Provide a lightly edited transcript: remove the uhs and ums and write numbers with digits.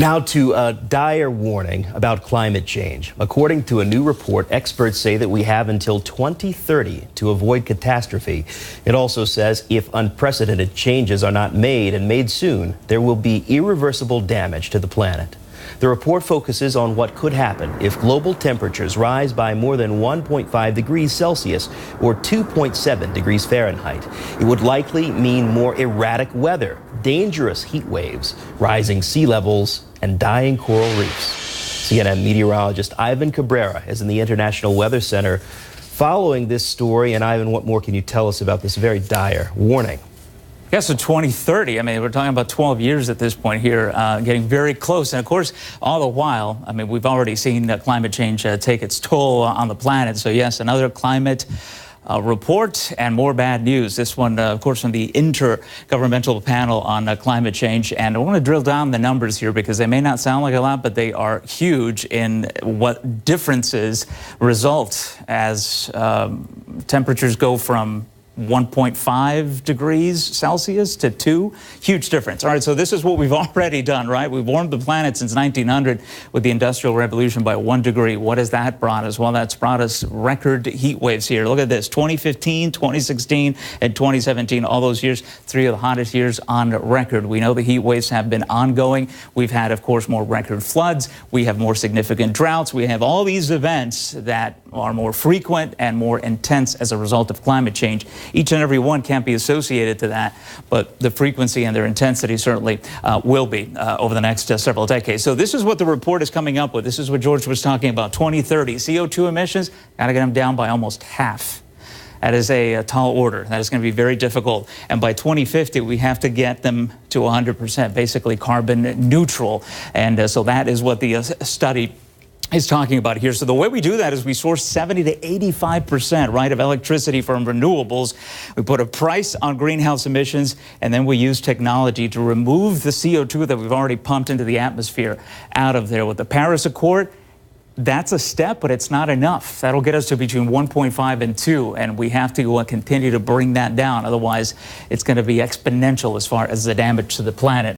Now to a dire warning about climate change. According to a new report, experts say that we have until 2030 to avoid catastrophe. It also says if unprecedented changes are not made and made soon, there will be irreversible damage to the planet. The report focuses on what could happen if global temperatures rise by more than 1.5 degrees Celsius or 2.7 degrees Fahrenheit. It would likely mean more erratic weather, dangerous heat waves, rising sea levels, and dying coral reefs. CNN meteorologist Ivan Cabrera is in the International Weather Center following this story. And Ivan, what more can you tell us about this very dire warning? Yes, so 2030, I mean, we're talking about 12 years at this point here, getting very close. And of course, all the while, I mean, we've already seen climate change take its toll on the planet. So yes, another climate report and more bad news. This one, of course, from the Intergovernmental Panel on Climate Change. And I want to drill down the numbers here because they may not sound like a lot, but they are huge in what differences result as temperatures go from 1.5 degrees Celsius to 2. Huge difference. All right, so this is what we've already done, right? We've warmed the planet since 1900 with the Industrial Revolution by 1 degree. What has that brought us? Well, that's brought us record heat waves here. Look at this, 2015, 2016, and 2017, all those years, 3 of the hottest years on record. We know the heat waves have been ongoing. We've had, of course, more record floods. We have more significant droughts. We have all these events that are more frequent and more intense as a result of climate change. Each and every one can't be associated to that, but the frequency and their intensity certainly will be over the next several decades. So this is what the report is coming up with. This is what George was talking about. 2030, CO2 emissions, got to get them down by almost half. That is a tall order. That is going to be very difficult. And by 2050, we have to get them to 100%, basically carbon neutral. And so that is what the study is talking about here. So the way we do that is we source 70 to 85%, right, of electricity from renewables. We put a price on greenhouse emissions, and then we use technology to remove the CO2 that we've already pumped into the atmosphere out of there. With the Paris Accord, that's a step, but it's not enough. That'll get us to between 1.5 and 2, and we have to continue to bring that down. Otherwise, it's going to be exponential as far as the damage to the planet.